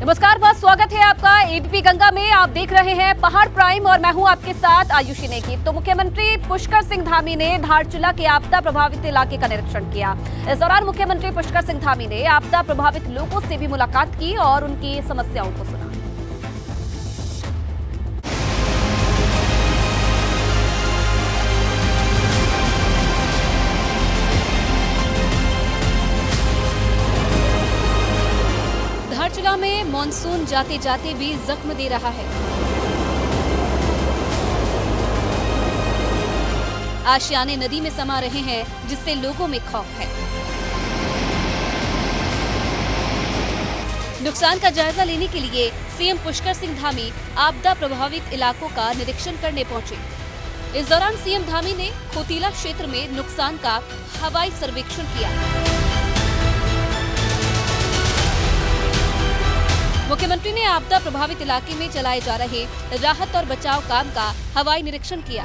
नमस्कार, बहुत स्वागत है आपका एबीपी गंगा में। आप देख रहे हैं पहाड़ प्राइम और मैं हूं आपके साथ आयुषी नेगी। तो मुख्यमंत्री पुष्कर सिंह धामी ने धारचूला के आपदा प्रभावित इलाके का निरीक्षण किया। इस दौरान मुख्यमंत्री पुष्कर सिंह धामी ने आपदा प्रभावित लोगों से भी मुलाकात की और उनकी समस्याओं को सुना। धारचूला में मॉनसून जाते जाते भी जख्म दे रहा है। आशियाने नदी में समा रहे हैं, जिससे लोगों में खौफ है। नुकसान का जायजा लेने के लिए सीएम पुष्कर सिंह धामी आपदा प्रभावित इलाकों का निरीक्षण करने पहुंचे। इस दौरान सीएम धामी ने खोतीला क्षेत्र में नुकसान का हवाई सर्वेक्षण किया। मुख्यमंत्री ने आपदा प्रभावित इलाके में चलाए जा रहे राहत और बचाव काम का हवाई निरीक्षण किया।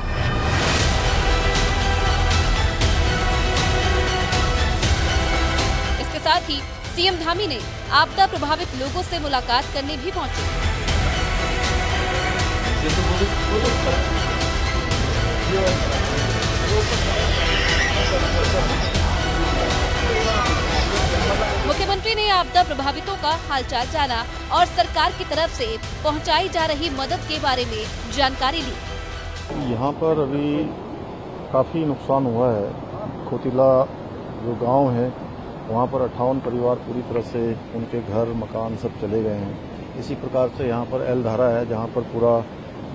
इसके साथ ही सीएम धामी ने आपदा प्रभावित लोगों से मुलाकात करने भी पहुंचे। मुख्यमंत्री ने आपदा प्रभावितों का हालचाल जाना और सरकार की तरफ से पहुंचाई जा रही मदद के बारे में जानकारी ली। यहाँ पर अभी काफ़ी नुकसान हुआ है। खोतीला जो गांव है वहाँ पर 58 परिवार पूरी तरह से उनके घर मकान सब चले गए हैं। इसी प्रकार से यहाँ पर एलधारा है जहाँ पर पूरा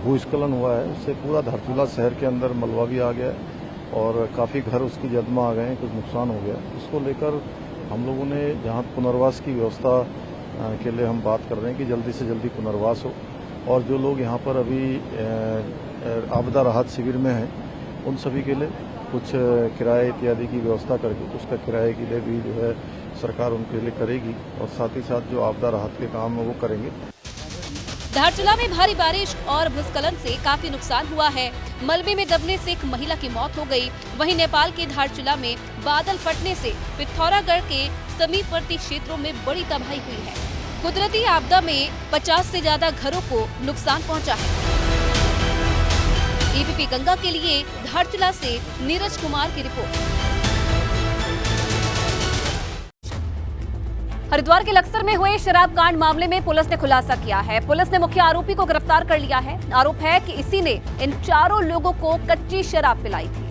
भूस्खलन हुआ है। उससे पूरा धारचूला शहर के अंदर मलबा भी आ गया और काफ़ी घर उसकी जद में आ गए हैं, कुछ नुकसान हो गया। इसको लेकर हम लोगों ने जहाँ पुनर्वास की व्यवस्था के लिए हम बात कर रहे हैं कि जल्दी से जल्दी पुनर्वास हो और जो लोग यहाँ पर अभी आपदा राहत शिविर में हैं उन सभी के लिए कुछ किराए इत्यादि की व्यवस्था करके उसका किराए के लिए भी जो है सरकार उनके लिए करेगी और साथ ही साथ जो आपदा राहत के काम है वो करेंगे। धारचूला में भारी बारिश और भूस्खलन से काफी नुकसान हुआ है। मलबे में दबने से एक महिला की मौत हो गई। वहीं नेपाल के धारचूला में बादल फटने से पिथौरागढ़ के समीपवर्ती क्षेत्रों में बड़ी तबाही हुई है। कुदरती आपदा में 50 से ज्यादा घरों को नुकसान पहुंचा है। एबीपी गंगा के लिए धारचूला से नीरज कुमार की रिपोर्ट। हरिद्वार के लक्सर में हुए शराब कांड मामले में पुलिस ने खुलासा किया है। पुलिस ने मुख्य आरोपी को गिरफ्तार कर लिया है। आरोप है कि इसी ने इन चारों लोगों को कच्ची शराब पिलाई थी।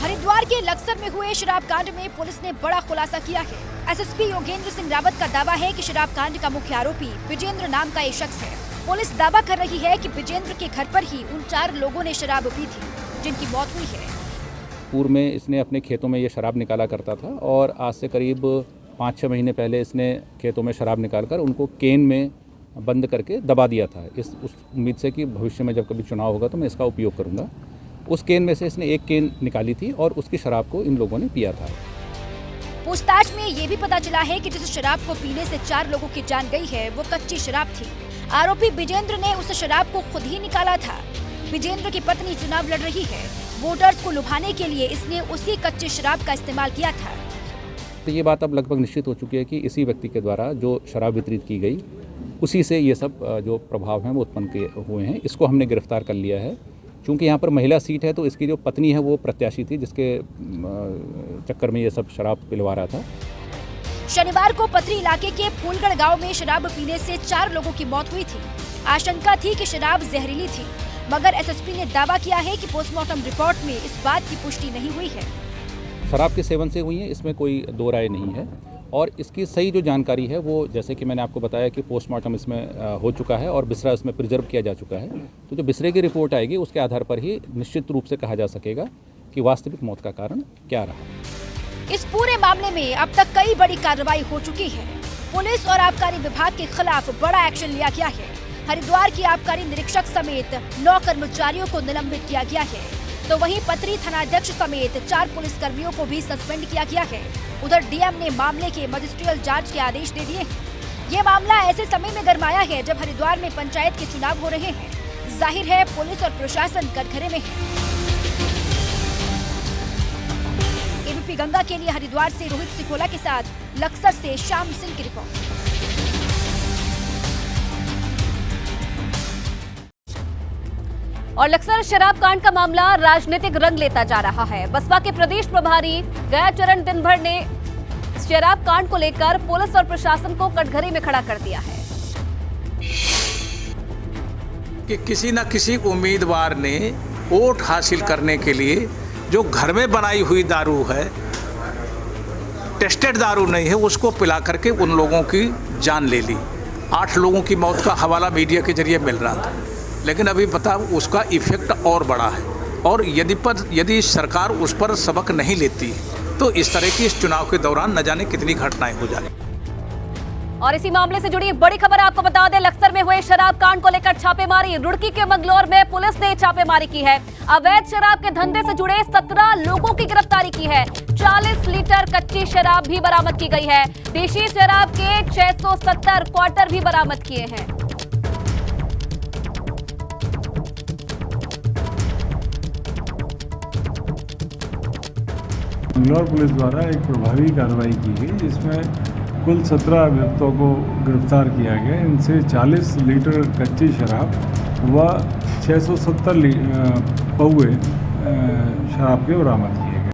हरिद्वार के लक्सर में हुए शराब कांड में पुलिस ने बड़ा खुलासा किया है। एसएसपी योगेंद्र सिंह रावत का दावा है कि शराब कांड का मुख्य आरोपी विजेंद्र नाम का एक शख्स है। पुलिस दावा कर रही है कि विजेंद्र के घर पर ही उन 4 लोगों ने शराब पी थी जिनकी मौत हुई है। पूर्व में इसने अपने खेतों में ये शराब निकाला करता था और आज से करीब 5-6 महीने पहले इसने खेतों में शराब निकालकर उनको केन में बंद करके दबा दिया था। उस उम्मीद से कि भविष्य में जब कभी चुनाव होगा तो मैं इसका उपयोग करूँगा। उस केन में से इसने एक केन निकाली थी और उसकी शराब को इन लोगों ने पिया था। पूछताछ में ये भी पता चला है कि जिस शराब को पीने से 4 लोगों की जान गई है वो कच्ची शराब थी। आरोपी विजेंद्र ने उस शराब को खुद ही निकाला था। विजेंद्र की पत्नी चुनाव लड़ रही है। वोटर्स को लुभाने के लिए इसने उसी कच्ची शराब का इस्तेमाल किया था। तो ये बात अब लगभग निश्चित हो चुकी है कि इसी व्यक्ति के द्वारा जो शराब वितरित की गई उसी से ये सब जो प्रभाव हैं वो उत्पन्न हुए हैं। इसको हमने गिरफ्तार कर लिया है। चूँकि यहाँ पर महिला सीट है तो इसकी जो पत्नी है वो प्रत्याशी थी जिसके चक्कर में ये सब शराब पिलवा रहा था। शनिवार को पथरी इलाके के फूलगढ़ गांव में शराब पीने से 4 लोगों की मौत हुई थी। आशंका थी कि शराब जहरीली थी, मगर एसएसपी ने दावा किया है कि पोस्टमार्टम रिपोर्ट में इस बात की पुष्टि नहीं हुई है। शराब के सेवन से हुई है, इसमें कोई दो राय नहीं है और इसकी सही जो जानकारी है वो जैसे कि मैंने आपको बताया कि पोस्टमार्टम इसमें हो चुका है और बिसरा इसमें प्रिजर्व किया जा चुका है। तो जो बिसरे की रिपोर्ट आएगी उसके आधार पर ही निश्चित रूप से कहा जा सकेगा कि वास्तविक मौत का कारण क्या रहा। इस पूरे मामले में अब तक कई बड़ी कार्रवाई हो चुकी है। पुलिस और आबकारी विभाग के खिलाफ बड़ा एक्शन लिया गया है। हरिद्वार की आबकारी निरीक्षक समेत 9 कर्मचारियों को निलंबित किया गया है। तो वहीं पथरी थानाध्यक्ष समेत 4 पुलिसकर्मियों को भी सस्पेंड किया गया है। उधर डीएम ने मामले के मजिस्ट्रियल जांच के आदेश दे दिए। ये मामला ऐसे समय में गरमाया है जब हरिद्वार में पंचायत के चुनाव हो रहे हैं। जाहिर है पुलिस और प्रशासन कटघरे में है। एबीपी गंगा के लिए हरिद्वार से रोहित सिकोला के साथ लक्सर से श्याम सिंह की रिपोर्ट। और लक्सर शराब कांड का मामला राजनीतिक रंग लेता जा रहा है। बसपा के प्रदेश प्रभारी गयाचरण दिनभर ने शराब कांड को लेकर पुलिस और प्रशासन को कटघरे में खड़ा कर दिया है कि किसी न किसी उम्मीदवार ने वोट हासिल करने के लिए जो घर में बनाई हुई दारू है, टेस्टेड दारू नहीं है, उसको पिला करके उन लोगों की जान ले ली। 8 लोगों की मौत का हवाला मीडिया के जरिए मिल रहा था, लेकिन अभी पता उसका इफेक्ट और बड़ा है। और यदि सरकार उस पर सबक नहीं लेती तो इस तरह की इस चुनाव के दौरान न जाने कितनी घटनाएं हो जाए। और इसी मामले से जुड़ी एक बड़ी खबर आपको बता दें, लक्सर में हुए शराब कांड को लेकर छापेमारी। रुड़की के मंगलौर में पुलिस ने छापेमारी की है। अवैध शराब के धंधे से जुड़े 17 लोगों की गिरफ्तारी की है। 40 लीटर कच्ची शराब भी बरामद की गई है। देशी शराब के 670 क्वार्टर भी बरामद किए हैं। मंगलौर पुलिस द्वारा एक प्रभावी कार्रवाई की गई, जिसमें कुल 17 अभियुक्तों को गिरफ्तार किया गया। इनसे 40 लीटर कच्ची शराब व 670 पौवे शराब के बरामद किए गए।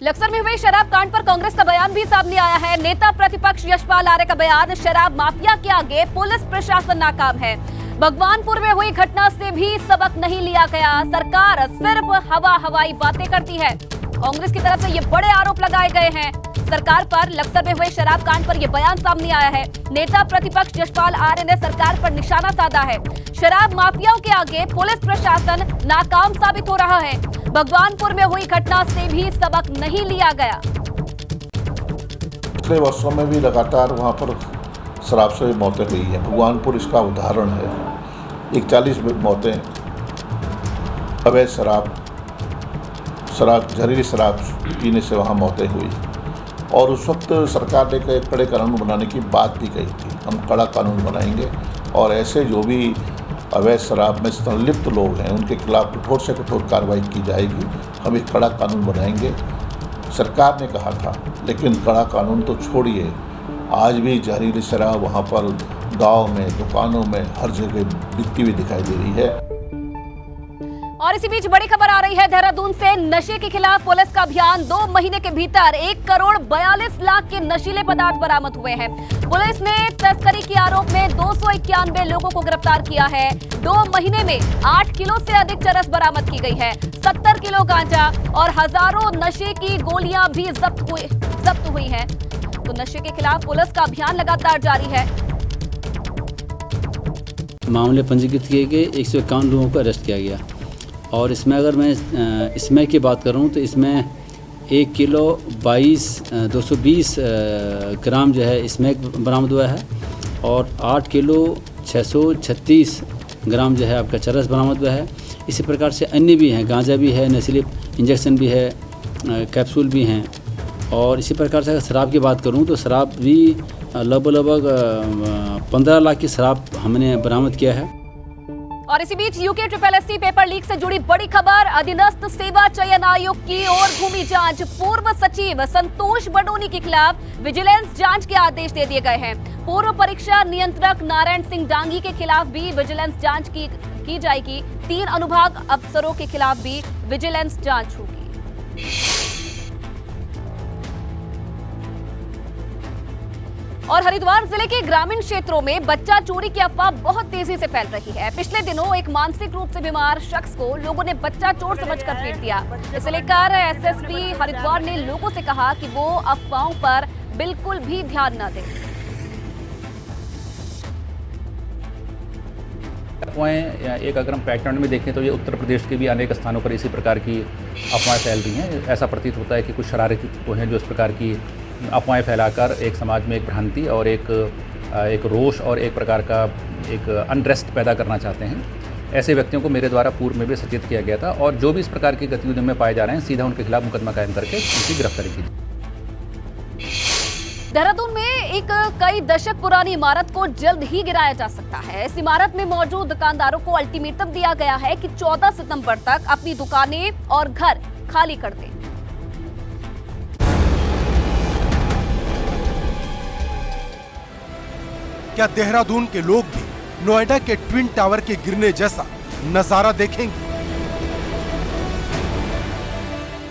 लक्सर में हुए शराब कांड पर कांग्रेस का बयान भी सामने आया है। नेता प्रतिपक्ष यशपाल आर्य का बयान, शराब माफिया के आगे पुलिस प्रशासन नाकाम है। भगवानपुर में हुई घटना से भी सबक नहीं लिया गया। सरकार सिर्फ हवाई बातें करती है। कांग्रेस की तरफ से ये बड़े आरोप लगाए गए हैं सरकार पर। लक्सर में हुए शराब कांड पर यह बयान सामने आया है। नेता प्रतिपक्ष यशपाल आर्य ने सरकार पर निशाना साधा है। शराब माफियाओं के आगे पुलिस प्रशासन नाकाम साबित हो रहा है। भगवानपुर में हुई घटना से भी सबक नहीं लिया गया। पिछले वर्षों में भी लगातार वहाँ पर शराब से मौतें हुई हैं। भगवानपुर इसका उदाहरण है। 41 मौतें अवैध शराब जहरीली शराब पीने से वहाँ मौतें हुई। और उस वक्त सरकार ने एक कड़े कानून बनाने की बात भी कही थी। हम कड़ा कानून बनाएंगे और ऐसे जो भी अवैध शराब में संलिप्त लोग हैं उनके खिलाफ कठोर से कठोर कार्रवाई की जाएगी। हम एक कड़ा कानून बनाएंगे, सरकार ने कहा था। लेकिन कड़ा कानून तो छोड़िए, आज भी जहरीली शराब वहाँ पर गाँव में, दुकानों में, हर जगह बिकती हुई दिखाई दे रही है। और इसी बीच बड़ी खबर आ रही है देहरादून से। नशे के खिलाफ पुलिस का अभियान। 2 महीने के भीतर 1 करोड़ 42 लाख के नशीले पदार्थ बरामद हुए हैं। पुलिस ने तस्करी के आरोप में 291 लोगों को गिरफ्तार किया है। 2 महीने में 8 किलो से अधिक चरस बरामद की गई है। 70 किलो गांजा और हजारों नशे की गोलियां भी जब्त हुई हैं। तो नशे के खिलाफ पुलिस का अभियान लगातार जारी है। मामले पंजीकृत किए गए, 151 लोगों को अरेस्ट किया गया। और इसमें अगर मैं इसमें की बात करूं तो इसमें 1 किलो 220 ग्राम जो है इसमें बरामद हुआ है। और 8 किलो 636 ग्राम जो है आपका चरस बरामद हुआ है। इसी प्रकार से अन्य भी हैं, गांजा भी है, नशीले इंजेक्शन भी है, कैप्सूल भी हैं। और इसी प्रकार से अगर शराब की बात करूं तो शराब भी लगभग 15 लाख की शराब हमने बरामद किया है। और इसी बीच यूके SSSC पेपर लीक से जुड़ी बड़ी खबर। अधीनस्थ सेवा चयन आयोग की ओर घूमी जांच। पूर्व सचिव संतोष बडोनी के खिलाफ विजिलेंस जांच के आदेश दे दिए गए हैं। पूर्व परीक्षा नियंत्रक नारायण सिंह डांगी के खिलाफ भी विजिलेंस जांच की जाएगी। 3 अनुभाग अफसरों के खिलाफ भी विजिलेंस जांच होगी। और हरिद्वार जिले के ग्रामीण क्षेत्रों में बच्चा चोरी की अफवाह बहुत तेजी से फैल रही है। पिछले दिनों एक मानसिक रूप से बीमार शख्स को लोगों ने बच्चा चोर समझकर पीट दिया। इसे लेकर एसएसपी हरिद्वार ने लोगों से कहा कि वो अफवाहों पर बिल्कुल भी ध्यान न दें। अफवाहें एक अगर हम पैटर्न में देखें तो ये उत्तर प्रदेश के भी अनेक स्थानों पर इसी प्रकार की अफवाहें फैल रही हैं। ऐसा प्रतीत होता है कि कुछ शरारती तत्व हैं जो इस प्रकार की अफवाहें फैलाकर एक समाज में एक भ्रांति और एक रोष और एक प्रकार का एक अनरेस्ट पैदा करना चाहते हैं। ऐसे व्यक्तियों को मेरे द्वारा पूर्व में भी सचेत किया गया था और जो भी इस प्रकार की गतिविधियों में पाए जा रहे हैं सीधा उनके खिलाफ मुकदमा कायम करके उनकी गिरफ्तारी की। देहरादून में एक कई दशक पुरानी इमारत को जल्द ही गिराया जा सकता है। इस इमारत में मौजूद दुकानदारों को अल्टीमेटम दिया गया है कि 14 सितंबर तक अपनी दुकानें और घर खाली कर दें। क्या देहरादून के लोग भी नोएडा के ट्विन टावर के गिरने जैसा नजारा देखेंगे?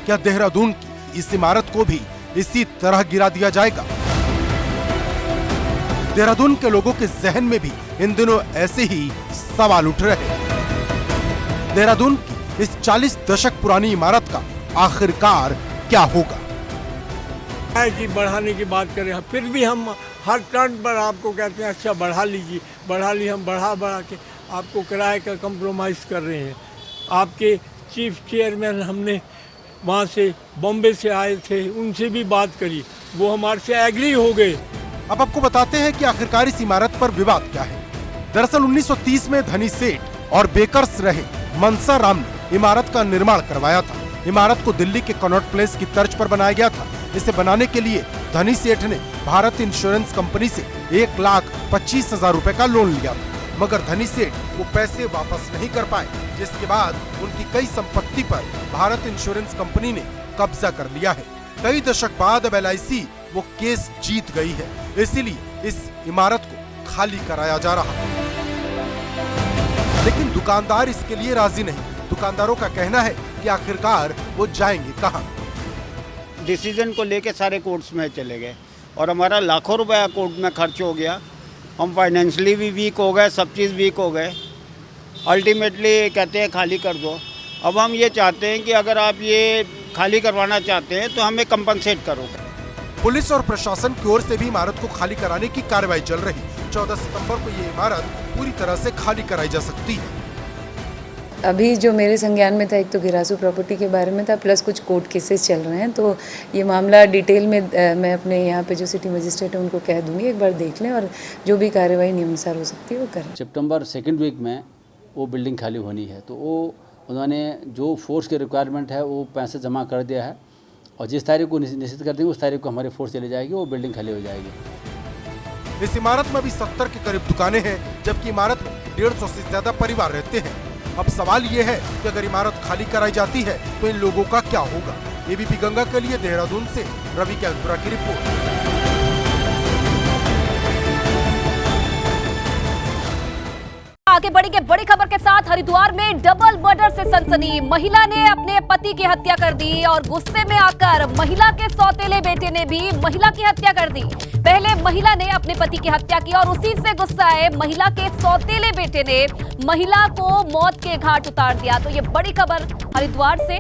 क्या देहरादून की इस इमारत को भी इसी तरह गिरा दिया जाएगा? देहरादून के लोगों के जहन में भी इन दिनों ऐसे ही सवाल उठ रहे हैं। देहरादून की इस 40 दशक पुरानी इमारत का आखिरकार क्या होगा? कि बढ़ाने की बात करें, फिर भी हम हर टर्न पर आपको कहते हैं अच्छा बढ़ा लीजिए, बढ़ा ली, हम बढ़ा के आपको किराए का कंप्रोमाइज़ कर रहे हैं। आपके चीफ चेयरमैन हमने वहाँ से बॉम्बे से आए थे, उनसे भी बात करी, वो हमारे से एग्री हो गए। अब आपको बताते हैं कि आखिरकार इस इमारत पर विवाद क्या है। दरअसल 1930 में धनी सेठ और बेकर्स रहे मनसा राम ने इमारत का निर्माण करवाया था। इमारत को दिल्ली के कनॉट प्लेस की तर्ज पर बनाया गया था। इसे बनाने के लिए धनी सेठ ने भारत इंश्योरेंस कंपनी से 1,25,000 रुपए का लोन लिया था, मगर धनी सेठ वो पैसे वापस नहीं कर पाए, जिसके बाद उनकी कई संपत्ति पर भारत इंश्योरेंस कंपनी ने कब्जा कर लिया है। कई दशक बाद अब LIC वो केस जीत गई है, इसीलिए इस इमारत को खाली कराया जा रहा है। लेकिन दुकानदार इसके लिए राजी नहीं। दुकानदारों का कहना है कि आखिरकार वो जाएंगे कहां? डिसीजन को लेके सारे कोर्ट्स में चले गए और हमारा लाखों रुपया कोर्ट में खर्च हो गया। हम फाइनेंशियली भी वीक हो गए, सब चीज़ वीक हो गए। अल्टीमेटली कहते हैं खाली कर दो। अब हम ये चाहते हैं कि अगर आप ये खाली करवाना चाहते हैं तो हमें कंपनसेट करो। पुलिस और प्रशासन की ओर से भी इमारत को खाली कराने की कार्रवाई चल रही। 14 सितंबर को ये इमारत पूरी तरह से खाली कराई जा सकती है। अभी जो मेरे संज्ञान में था, एक तो गिरासू प्रॉपर्टी के बारे में था, प्लस कुछ कोर्ट केसेस चल रहे हैं, तो ये मामला डिटेल में मैं अपने यहाँ पे जो सिटी मजिस्ट्रेट है उनको कह दूंगी, एक बार देख लें और जो भी कार्रवाई नियमानुसार हो सकती है वो करें। सितंबर 2nd वीक में वो बिल्डिंग खाली होनी है, तो वो उन्होंने जो फोर्स के रिक्वायरमेंट है वो पैसे जमा कर दिया है और जिस तारीख को निश्चित कर देंगे उस तारीख को हमारी फोर्स चली जाएगी, वो बिल्डिंग खाली हो जाएगी। इस इमारत में भी 70 के करीब दुकानें हैं, जबकि इमारत में 150 से ज्यादा परिवार रहते हैं। अब सवाल ये है कि अगर इमारत खाली कराई जाती है तो इन लोगों का क्या होगा? एबीपी गंगा के लिए देहरादून से रवि कैंतुरा की रिपोर्ट। आगे बढ़ेंगे बड़ी खबर के साथ। हरिद्वार में डबल मर्डर से सनसनी। महिला ने अपने पति की हत्या कर दी और गुस्से में आकर महिला के सौतेले बेटे ने भी महिला की हत्या कर दी। पहले महिला ने अपने पति की हत्या की और उसी से गुस्साए महिला के सौतेले बेटे ने महिला को मौत के घाट उतार दिया। तो ये बड़ी खबर हरिद्वार से।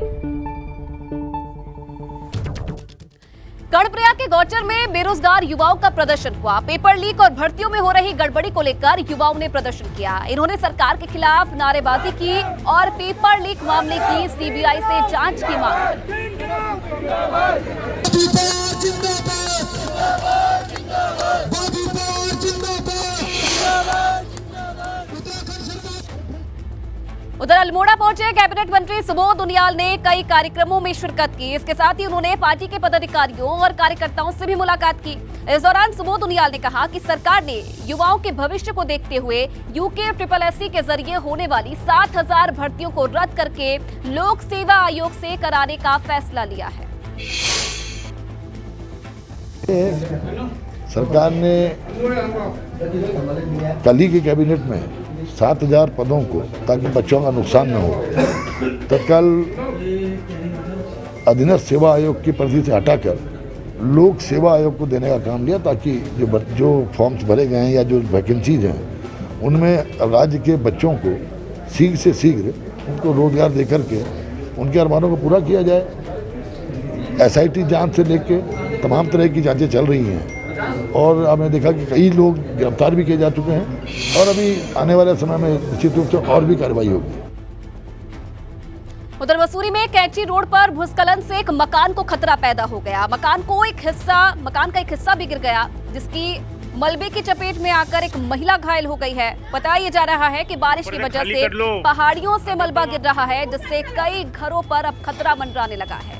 कर्णप्रयाग के गौचर में बेरोजगार युवाओं का प्रदर्शन हुआ। पेपर लीक और भर्तियों में हो रही गड़बड़ी को लेकर युवाओं ने प्रदर्शन किया। इन्होंने सरकार के खिलाफ नारेबाजी की और पेपर लीक मामले की सीबीआई से जांच की मांग की। उधर अल्मोड़ा पहुंचे कैबिनेट मंत्री सुबोध उनियाल ने कई कार्यक्रमों में शिरकत की। इसके साथ ही उन्होंने पार्टी के पदाधिकारियों और कार्यकर्ताओं से भी मुलाकात की। इस दौरान सुबोध उनियाल ने कहा कि सरकार ने युवाओं के भविष्य को देखते हुए UKSSC के जरिए होने वाली 7,000 भर्तियों को रद्द करके लोक सेवा आयोग से कराने का फैसला लिया है। सरकार ने कल ही के कैबिनेट में 7,000 पदों को, ताकि बच्चों का नुकसान न हो, तत्काल अधीनस्थ सेवा आयोग की परिधि से हटाकर लोक सेवा आयोग को देने का काम लिया, ताकि जो फॉर्म्स भरे गए हैं या जो वैकेंसीज हैं उनमें राज्य के बच्चों को शीघ्र से शीघ्र उनको रोजगार दे करके उनके अरमानों को पूरा किया जाए। SIT जांच से लेके तमाम तरह की जांचें चल रही हैं और आपने देखा कि कई लोग गिरफ्तार भी किए जा चुके हैं और अभी आने वाले समय में निश्चित रूप से और भी कार्रवाई होगी। उधर मसूरी में कैंची रोड पर भूस्खलन से एक मकान को खतरा पैदा हो गया। मकान का एक हिस्सा भी गिर गया, जिसकी मलबे की चपेट में आकर एक महिला घायल हो गई है। बताया जा रहा है कि बारिश की वजह से पहाड़ियों से मलबा गिर रहा है, जिससे कई घरों पर अब खतरा मंडराने लगा है।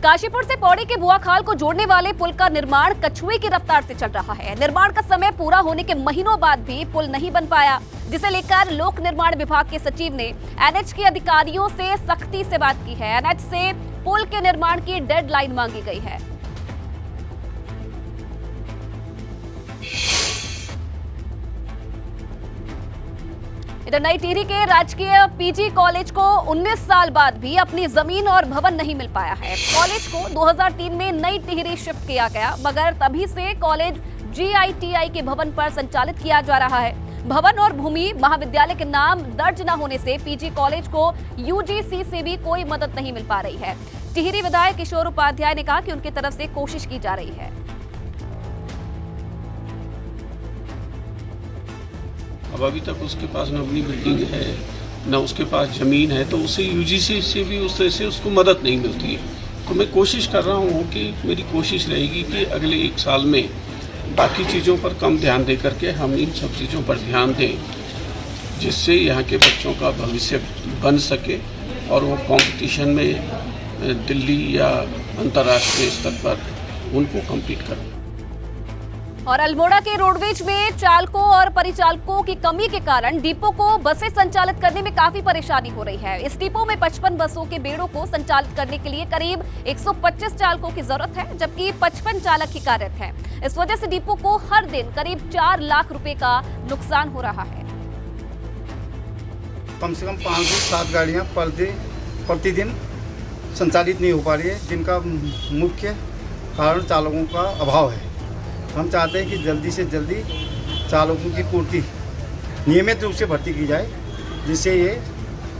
काशीपुर से पौड़ी के बुआखाल को जोड़ने वाले पुल का निर्माण कछुए की रफ्तार से चल रहा है। निर्माण का समय पूरा होने के महीनों बाद भी पुल नहीं बन पाया, जिसे लेकर लोक निर्माण विभाग के सचिव ने एनएच के अधिकारियों से सख्ती से बात की है। एनएच से पुल के निर्माण की डेडलाइन मांगी गई है। इधर नई टिहरी के राजकीय पीजी कॉलेज को 19 साल बाद भी अपनी जमीन और भवन नहीं मिल पाया है। कॉलेज को 2003 में नई टिहरी शिफ्ट किया गया, मगर तभी से कॉलेज GITI के भवन पर संचालित किया जा रहा है। भवन और भूमि महाविद्यालय के नाम दर्ज न होने से पीजी कॉलेज को UGC से भी कोई मदद नहीं मिल पा रही है। टिहरी विधायक किशोर उपाध्याय ने कहा कि उनकी तरफ से कोशिश की जा रही है। अब अभी तक उसके पास न अपनी बिल्डिंग है, न उसके पास ज़मीन है, तो उसे UGC से भी उस तरह से उसको मदद नहीं मिलती है। तो मैं कोशिश कर रहा हूँ कि मेरी कोशिश रहेगी कि अगले 1 साल में बाकी चीज़ों पर कम ध्यान दे करके हम इन सब चीज़ों पर ध्यान दें, जिससे यहाँ के बच्चों का भविष्य बन सके और वो कंपटीशन में दिल्ली या अंतर्राष्ट्रीय स्तर पर उनको कम्पीट करें। और अल्मोड़ा के रोडवेज में चालकों और परिचालकों की कमी के कारण डिपो को बसें संचालित करने में काफी परेशानी हो रही है। इस डिपो में 55 बसों के बेड़ों को संचालित करने के लिए करीब 125 चालकों की जरूरत है, जबकि 55 चालक ही कार्यरत हैं। इस वजह से डिपो को हर दिन करीब 4 लाख रुपए का नुकसान हो रहा है। कम से कम 5 से 7 गाड़ियाँ प्रतिदिन संचालित नहीं हो पा रही है, जिनका मुख्य कारण चालकों का अभाव है। हम चाहते हैं कि जल्दी से जल्दी चालकों की पूर्ति नियमित रूप से भर्ती की जाए, जिससे ये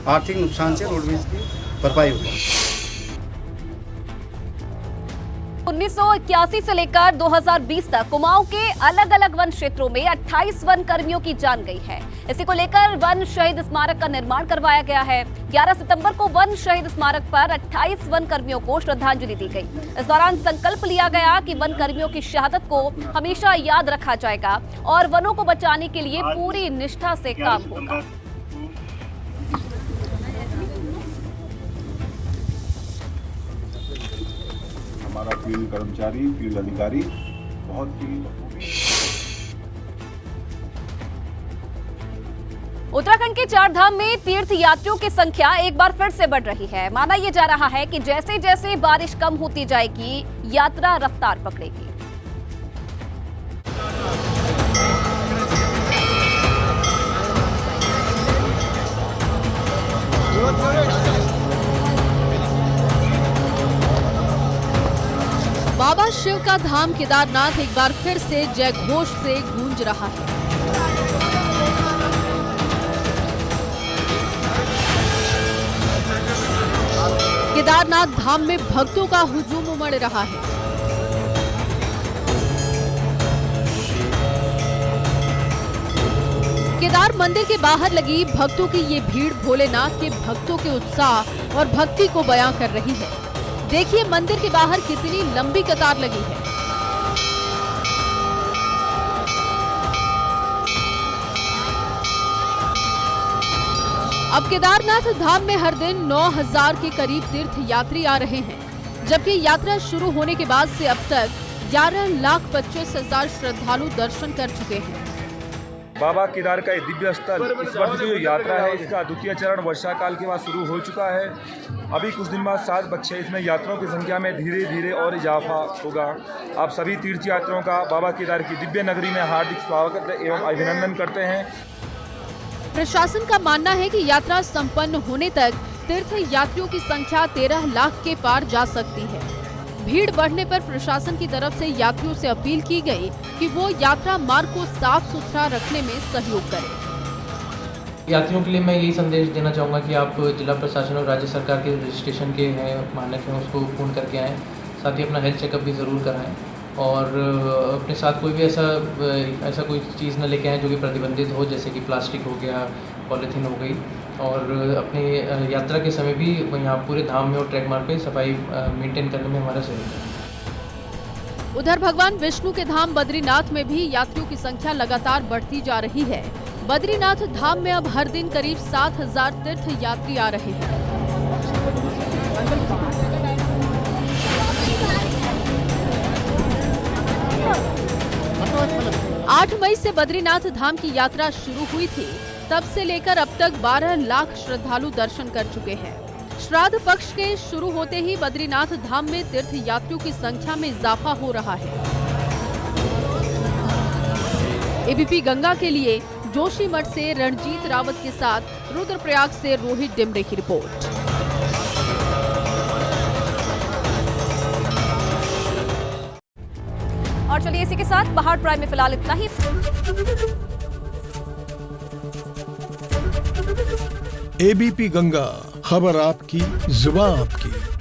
आर्थिक नुकसान से रोडवेज की भरपाई होगी। 1981 से लेकर 2020 तक कुमाऊं के अलग अलग वन क्षेत्रों में 28 वन कर्मियों की जान गई है। इसी को लेकर वन शहीद स्मारक का निर्माण करवाया गया है। 11 सितंबर को वन शहीद स्मारक पर 28 वन कर्मियों को श्रद्धांजलि दी गई। इस दौरान संकल्प लिया गया कि वन कर्मियों की शहादत को हमेशा याद रखा जाएगा और वनों को बचाने के लिए पूरी निष्ठा से काम होगा। हमारा फील्ड कर्मचारी, फील्ड अधिकारी बहुत ही। उत्तराखंड के 4 धाम में तीर्थ यात्रियों की संख्या एक बार फिर से बढ़ रही है। माना यह जा रहा है कि जैसे जैसे बारिश कम होती जाएगी, यात्रा रफ्तार पकड़ेगी। बाबा शिव का धाम केदारनाथ एक बार फिर से जय घोष से गूंज रहा है। केदारनाथ धाम में भक्तों का हुजूम उमड़ रहा है। केदार मंदिर के बाहर लगी भक्तों की ये भीड़ भोलेनाथ के भक्तों के उत्साह और भक्ति को बयां कर रही है। देखिए मंदिर के बाहर कितनी लंबी कतार लगी है। अब केदारनाथ धाम में हर दिन 9000 के करीब तीर्थ यात्री आ रहे हैं, जबकि यात्रा शुरू होने के बाद से अब तक 11,25,000 श्रद्धालु दर्शन कर चुके हैं। बाबा केदार का दिव्य स्थल इस वर्ष की जो यात्रा है, इसका द्वितीय चरण वर्षा काल के बाद शुरू हो चुका है। अभी कुछ दिन बाद 7 बच्चे इसमें यात्रियों की संख्या में धीरे धीरे और इजाफा होगा। आप सभी तीर्थ यात्रियों का बाबा केदार की दिव्य नगरी में हार्दिक स्वागत एवं अभिनंदन करते हैं। प्रशासन का मानना है कि यात्रा संपन्न होने तक तीर्थ यात्रियों की संख्या 13 लाख के पार जा सकती है। भीड़ बढ़ने पर प्रशासन की तरफ से यात्रियों से अपील की गई कि वो यात्रा मार्ग को साफ सुथरा रखने में सहयोग करें। यात्रियों के लिए मैं यही संदेश देना चाहूँगा कि आप जिला प्रशासन और राज्य सरकार के रजिस्ट्रेशन के हैं मानक हैं, उसको पूर्ण करके आएँ। साथ ही अपना हेल्थ चेकअप भी ज़रूर कराएं और अपने साथ कोई भी ऐसा कोई चीज़ न लेके आएँ जो कि प्रतिबंधित हो, जैसे कि प्लास्टिक हो गया, पॉलीथीन हो गई। और अपने यात्रा के समय भी यहाँ पूरे धाम में और ट्रैक मार्ग पे सफाई मेंटेन करने में हमारा सहयोग है। उधर भगवान विष्णु के धाम बद्रीनाथ में भी यात्रियों की संख्या लगातार बढ़ती जा रही है। बद्रीनाथ धाम में अब हर दिन करीब 7000 तीर्थ यात्री आ रहे हैं। 8 मई से बद्रीनाथ धाम की यात्रा शुरू हुई थी। तब से लेकर अब तक 12 लाख श्रद्धालु दर्शन कर चुके हैं। श्राद्ध पक्ष के शुरू होते ही बद्रीनाथ धाम में तीर्थ यात्रियों की संख्या में इजाफा हो रहा है। एबीपी गंगा के लिए जोशीमठ से रणजीत रावत के साथ रुद्रप्रयाग से रोहित डिमरे की रिपोर्ट। और चलिए इसी के साथ पहाड़ प्राइम में फिलहाल इतना ही। एबीपी गंगा, खबर आपकी, जुबान आपकी।